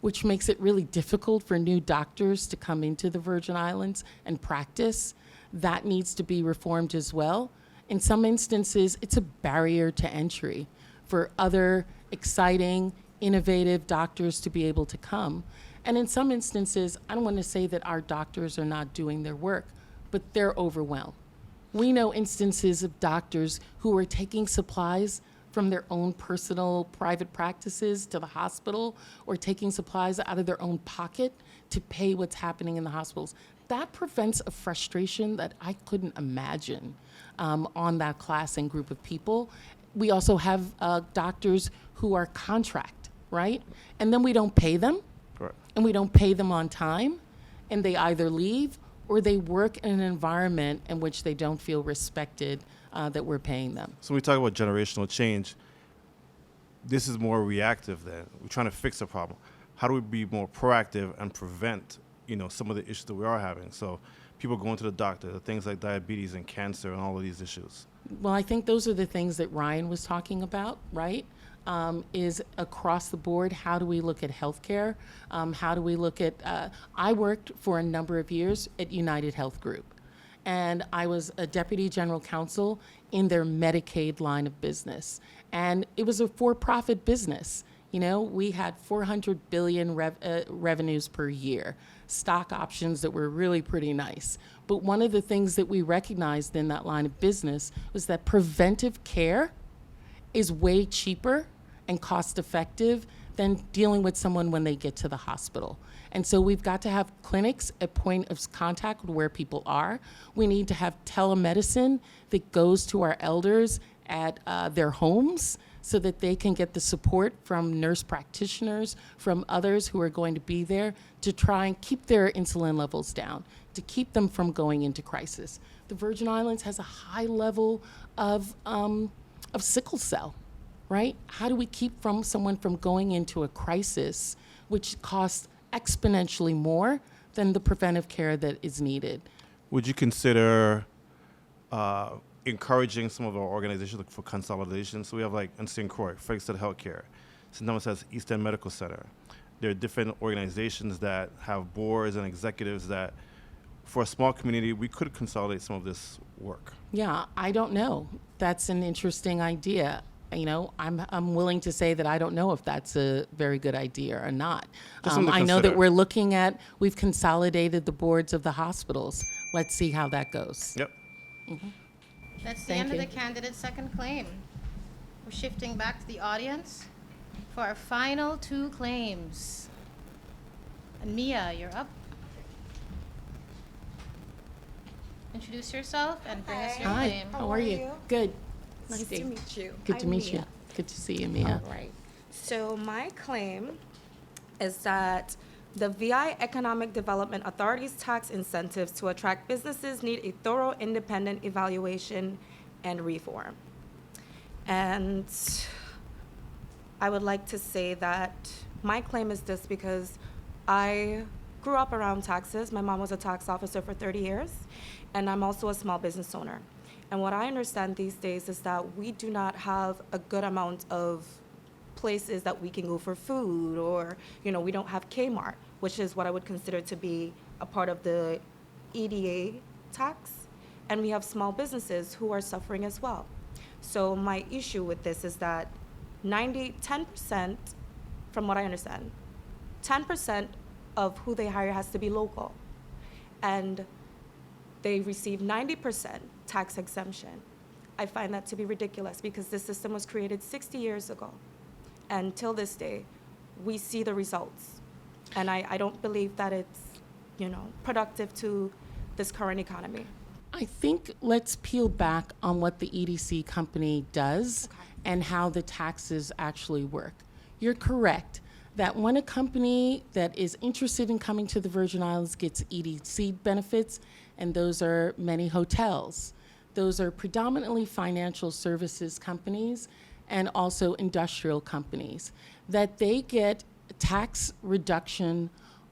which makes it really difficult for new doctors to come into the Virgin Islands and practice. That needs to be reformed as well. In some instances, it's a barrier to entry for other exciting, innovative doctors to be able to come. And in some instances, I don't want to say that our doctors are not doing their work, but they're overwhelmed. We know instances of doctors who are taking supplies from their own personal private practices to the hospital, or taking supplies out of their own pocket to pay what's happening in the hospitals. That prevents a frustration that I couldn't imagine on that class and group of people. We also have doctors who are contract, right? And then we don't pay them. Correct. And we don't pay them on time, and they either leave or they work in an environment in which they don't feel respected that we're paying them. So when we talk about generational change, this is more reactive then. We're trying to fix a problem. How do we be more proactive and prevent, some of the issues that we are having? So people going to the doctor, things like diabetes and cancer and all of these issues. Well, I think those are the things that Ryan was talking about, right? is across the board. How do we look at healthcare? How do we look at, I worked for a number of years at United Health Group, and I was a deputy general counsel in their Medicaid line of business. And it was a for-profit business. You know, we had 400 billion revenues per year, stock options that were really pretty nice. But one of the things that we recognized in that line of business was that preventive care is way cheaper and cost effective than dealing with someone when they get to the hospital. And so we've got to have clinics at point of contact where people are. We need to have telemedicine that goes to our elders at their homes so that they can get the support from nurse practitioners, from others who are going to be there to try and keep their insulin levels down, to keep them from going into crisis. The Virgin Islands has a high level of sickle cell, right? How do we keep someone from going into a crisis, which costs exponentially more than the preventive care that is needed? Would you consider encouraging some of our organizations for consolidation? So we have like in St. Croix, Frederickson Healthcare, St. Thomas has East End Medical Center. There are different organizations that have boards and executives that, for a small community, we could consolidate some of this work. Yeah, I don't know. That's an interesting idea. You know, I'm willing to say that I don't know if that's a very good idea or not. Just something to I know that consider. we've consolidated the boards of the hospitals. Let's see how that goes. Yep. That's the Thank end of you. the candidate's second claim. We're shifting back to the audience for our final two claims. And Mia, you're up. Introduce yourself and bring us your Hi, claim. how are you? Good. Nice Steve. to meet you. Good to I'm meet you. Mia. Good to see you, Mia. All right. So my claim is that the VI Economic Development Authority's tax incentives to attract businesses need a thorough independent evaluation and reform. And I would like to say that my claim is this because I grew up around taxes. My mom was a tax officer for 30 years, and I'm also a small business owner. And what I understand these days is that we do not have a good amount of places that we can go for food, or, you know, we don't have Kmart, which is what I would consider to be a part of the EDA tax. And we have small businesses who are suffering as well. So my issue with this is that 10%, from what I understand, 10% of who they hire has to be local. And they receive 90% tax exemption. I find that to be ridiculous because this system was created 60 years ago. And till this day, we see the results. And I don't believe that it's, you know, productive to this current economy. I think let's peel back on what the EDC company does and how the taxes actually work. You're correct that when a company that is interested in coming to the Virgin Islands gets EDC benefits, and those are many hotels, those are predominantly financial services companies and also industrial companies, that they get tax reduction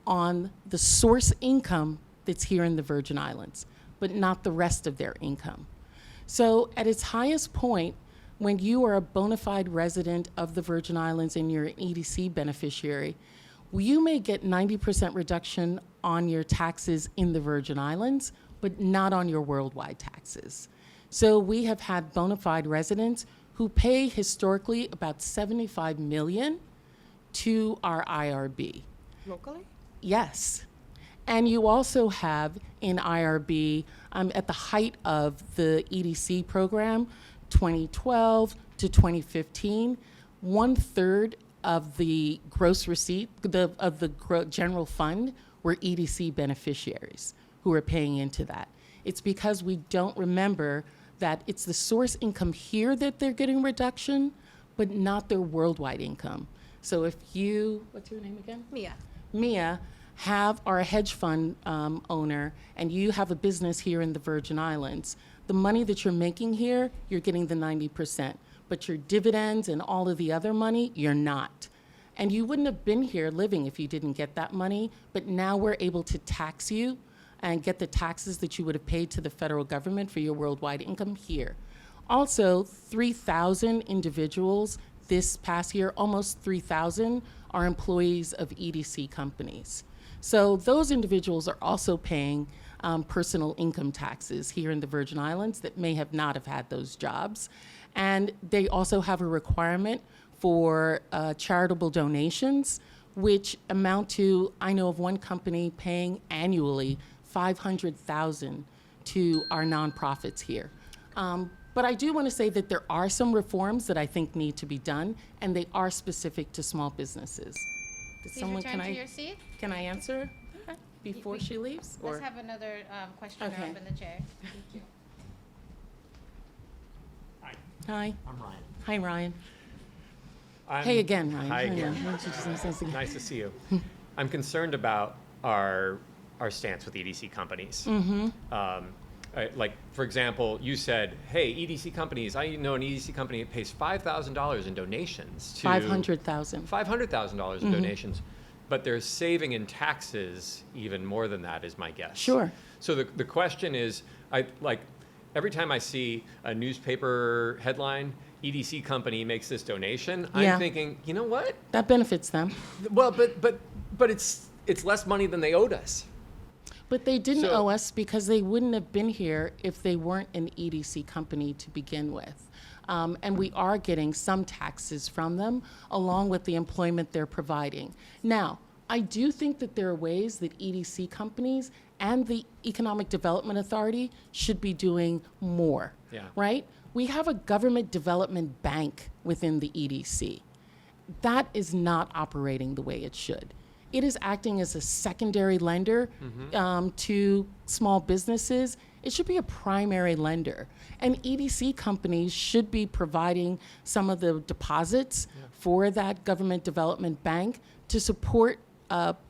on the source income that's here in the Virgin Islands, but not the rest of their income. So at its highest point, when you are a bona fide resident of the Virgin Islands and you're an EDC beneficiary, you may get 90% reduction on your taxes in the Virgin Islands, but not on your worldwide taxes. So we have had bona fide residents who pay historically about $75 million to our IRB. Locally? Yes. And you also have in IRB, at the height of the EDC program, 2012 to 2015, 1/3 of the gross receipt of the general fund were EDC beneficiaries who are paying into that. It's because we don't remember that it's the source income here that they're getting reduction, but not their worldwide income. So if you, what's your name again? Mia. Mia, are a hedge fund owner, and you have a business here in the Virgin Islands, the money that you're making here, you're getting the 90%, but your dividends and all of the other money, you're not. And you wouldn't have been here living if you didn't get that money, but now we're able to tax you and get the taxes that you would have paid to the federal government for your worldwide income here. Also, 3,000 individuals, this past year, almost 3,000 are employees of EDC companies. So those individuals are also paying personal income taxes here in the Virgin Islands that may have not have had those jobs. And they also have a requirement for charitable donations, which amount to, I know of one company paying annually $500,000 to our nonprofits here. But I do want to say that there are some reforms that I think need to be done, and they are specific to small businesses. Please return to your seat. Can I answer before she leaves? Let's have another questioner Okay. up in the chair. Hi. I'm Ryan. Hi, Ryan. I'm- Hey again, Ryan. Hi Yeah. again. Why don't you just say something? Nice to see you. I'm concerned about our stance with EDC companies. Like, for example, you said, hey, EDC companies, I know an EDC company that pays $5,000 in donations to... $500,000. $500,000 in donations, but they're saving in taxes even more than that, is my guess. Sure. So the question is, every time I see a newspaper headline, EDC company makes this donation, Yeah. I'm thinking, you know what? That benefits them. Well, but it's less money than they owed us. But they didn't So- owe us because they wouldn't have been here if they weren't an EDC company to begin with. And we are getting some taxes from them along with the employment they're providing. Now, I do think that there are ways that EDC companies and the Economic Development Authority should be doing more, Yeah. right? We have a government development bank within the EDC. That is not operating the way it should. It is acting as a secondary lender to small businesses. It should be a primary lender. And EDC companies should be providing some of the deposits for that government development bank to support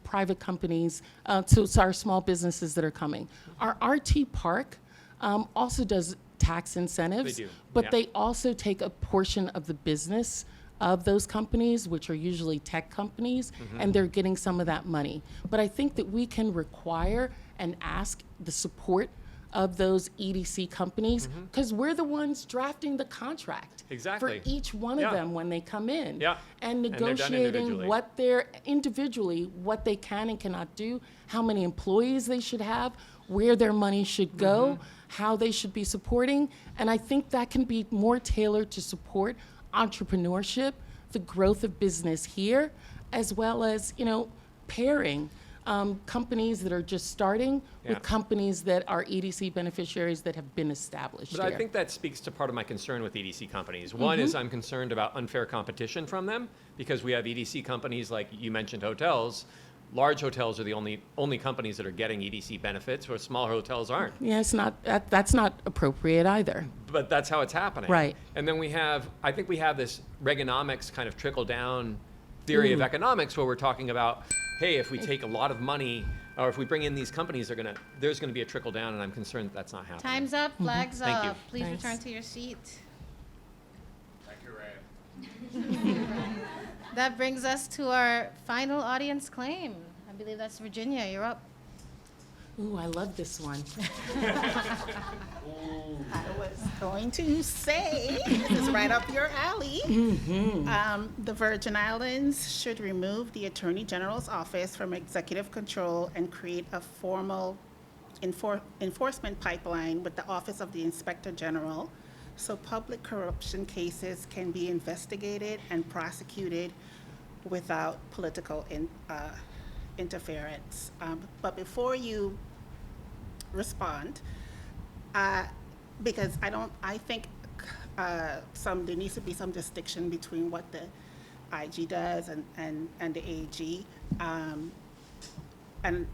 private companies, so our small businesses that are coming. Our RT Park also does tax incentives, They do, but yeah. they also take a portion of the business of those companies, which are usually tech companies, and they're getting some of that money. But I think that we can require and ask the support of those EDC companies, because we're the ones drafting the contract Exactly. for each one Yeah. of them when they come in. Yeah. And And they're done negotiating individually. what they can and cannot do, how many employees they should have, where their money should go, how they should be supporting. And I think that can be more tailored to support entrepreneurship, the growth of business here, as well as, pairing companies that are just starting Yeah. with companies that are EDC beneficiaries that have been established But here. I think that speaks to part of my concern with EDC companies. One is I'm concerned about unfair competition from them, because we have EDC companies like you mentioned, hotels. Large hotels are the only companies that are getting EDC benefits, where small hotels aren't. Yeah, that's not appropriate either. But that's how it's happening. Right. And then I think we have this Reaganomics kind of trickle-down theory of economics, where we're talking about, hey, if we take a lot of money, or if we bring in these companies, there's gonna be a trickle-down, and I'm concerned that's not happening. Time's up, flags Thank you. up. Please Thanks. return to your seat. Thank you, Ray. That brings us to our final audience claim. I believe that's Virginia. You're up. Ooh, I love this one. I was going to say, this is right up your alley. The Virgin Islands should remove the Attorney General's office from executive control and create a formal enforcement pipeline with the Office of the Inspector General, so public corruption cases can be investigated and prosecuted without political interference. But before you respond, because I think there needs to be some distinction between what the IG does and the AG. And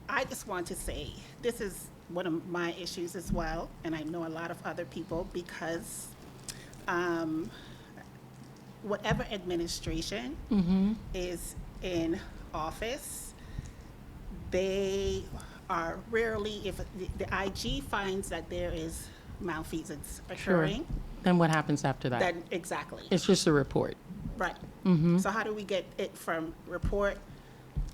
I just want to say, this is one of my issues as well, and I know a lot of other people, because whatever administration is in office, they are rarely, if the IG finds that there is malfeasance occurring, Then what happens after that? then exactly, It's just a report. right. So how do we get it from report?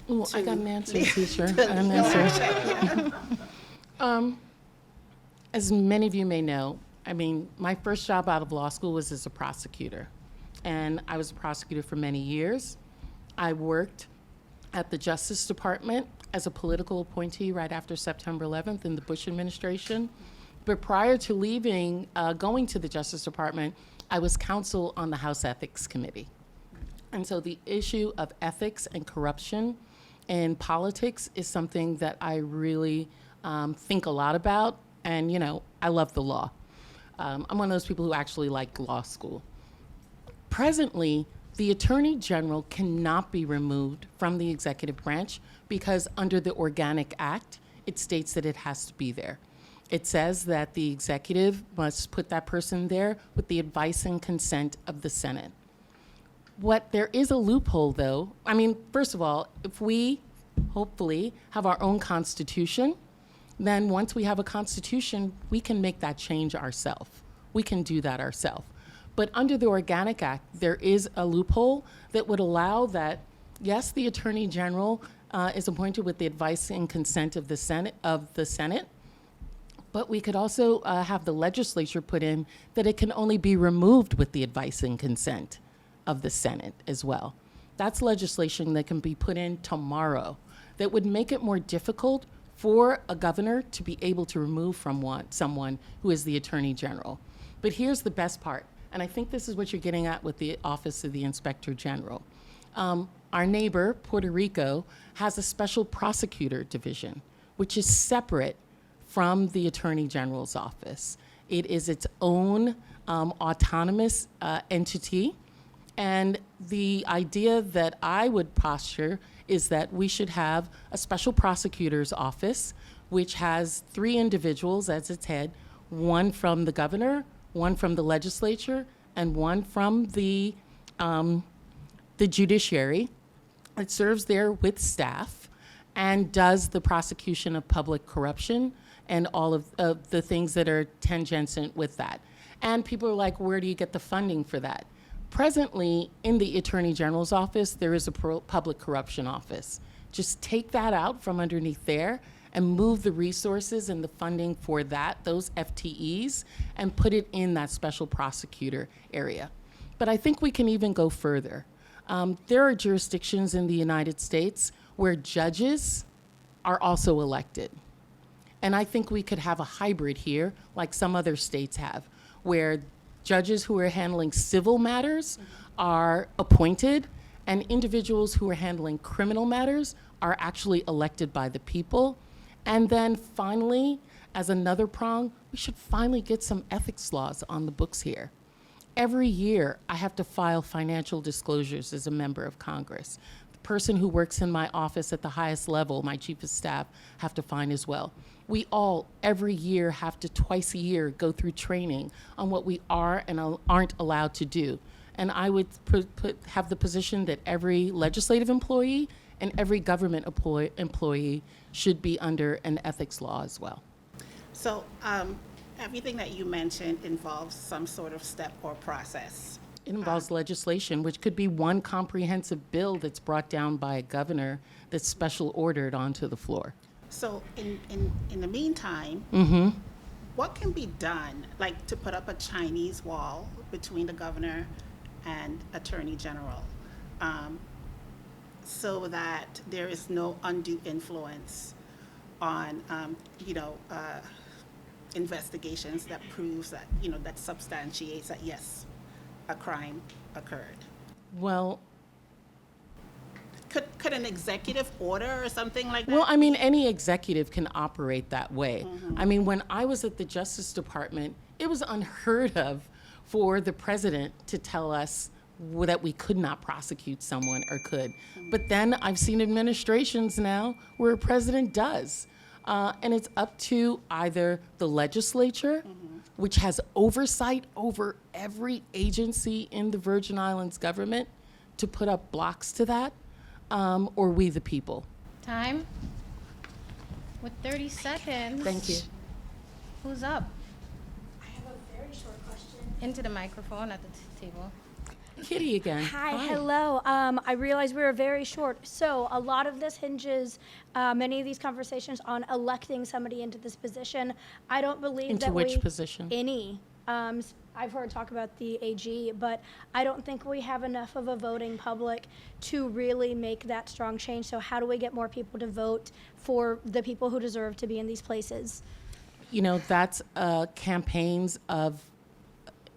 Ooh, I got an answer, teacher. I to got an no answer. action? Yeah. As many of you may know, my first job out of law school was as a prosecutor. and I was a prosecutor for many years. I worked at the Justice Department as a political appointee right after September 11th in the Bush administration. But prior to leaving, going to the Justice Department, I was counsel on the House Ethics Committee. And so the issue of ethics and corruption in politics is something that I really think a lot about. And, you know, I love the law. I'm one of those people who actually like law school. Presently, the Attorney General cannot be removed from the executive branch because under the Organic Act, it states that it has to be there. It says that the executive must put that person there with the advice and consent of the Senate. There is a loophole, though. I mean, first of all, if we hopefully have our own constitution, then once we have a constitution, we can make that change ourselves. We can do that ourselves. But under the Organic Act, there is a loophole that would allow that, yes, the Attorney General is appointed with the advice and consent of the Senate, but we could also have the legislature put in that it can only be removed with the advice and consent of the Senate as well. That's legislation that can be put in tomorrow that would make it more difficult for a governor to be able to remove from someone who is the Attorney General. But here's the best part, and I think this is what you're getting at with the Office of the Inspector General. Our neighbor, Puerto Rico, has a special prosecutor division, which is separate from the Attorney General's office. It is its own autonomous entity. And the idea that I would posture is that we should have a special prosecutor's office, which has 3 individuals as its head, one from the governor, one from the legislature, and one from the judiciary. It serves there with staff and does the prosecution of public corruption and all of the things that are tangential with that. And people are like, where do you get the funding for that? Presently, in the Attorney General's office, there is a public corruption office. Just take that out from underneath there and move the resources and the funding for those FTEs, and put it in that special prosecutor area. But I think we can even go further. There are jurisdictions in the United States where judges are also elected. And I think we could have a hybrid here, like some other states have, where judges who are handling civil matters are appointed, and individuals who are handling criminal matters are actually elected by the people. And then finally, as another prong, we should finally get some ethics laws on the books here. Every year, I have to file financial disclosures as a member of Congress. The person who works in my office at the highest level, my chief of staff, have to file as well. We all, every year, have to twice a year go through training on what we are and aren't allowed to do. And I would have the position that every legislative employee and every government employee should be under an ethics law as well. So everything that you mentioned involves some sort of step or process. It involves legislation, which could be one comprehensive bill that's brought down by a governor that's special ordered onto the floor. So in the meantime, what can be done, like to put up a Chinese wall between the governor and Attorney General, so that there is no undue influence on, investigations that proves that, that substantiates that, yes, a crime occurred? Well, Could an executive order or something like that? well, I mean, any executive can operate that way. I mean, when I was at the Justice Department, it was unheard of for the president to tell us that we could not prosecute someone or could. But then I've seen administrations now where a president does. And it's up to either the legislature, which has oversight over every agency in the Virgin Islands government, to put up blocks to that, or we the people. Time. With 30 seconds. Thank you. Who's up? I have a very short question. Into the microphone at the table. Kitty again. Hi, hello. I realize we were very short. So a lot of this hinges, many of these conversations, on electing somebody into this position. I don't believe Into that which position? Any I've heard talk about the AG, but I don't think we have enough of a voting public to really make that strong change. So how do we get more people to vote for the people who deserve to be in these places? You know, that's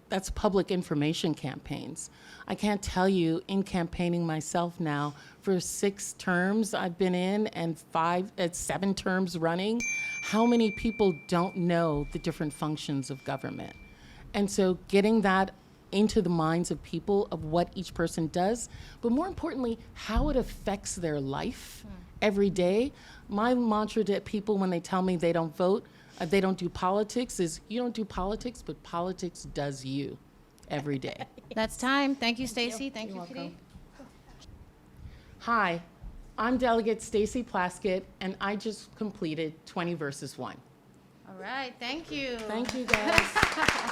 that's public information campaigns. I can't tell you, in campaigning myself now for 6 terms I've been in and 7 terms running, how many people don't know the different functions of government. And so getting that into the minds of people of what each person does, but more importantly, how it affects their life every day. My mantra to people when they tell me they don't vote, they don't do politics, is you don't do politics, but politics does you every day. That's time. Thank you, Stacey. Thank you, welcome. Kitty. Hi, I'm Delegate Stacey Plaskett, and I just completed 20 versus 1. All right, thank you. Thank you, guys.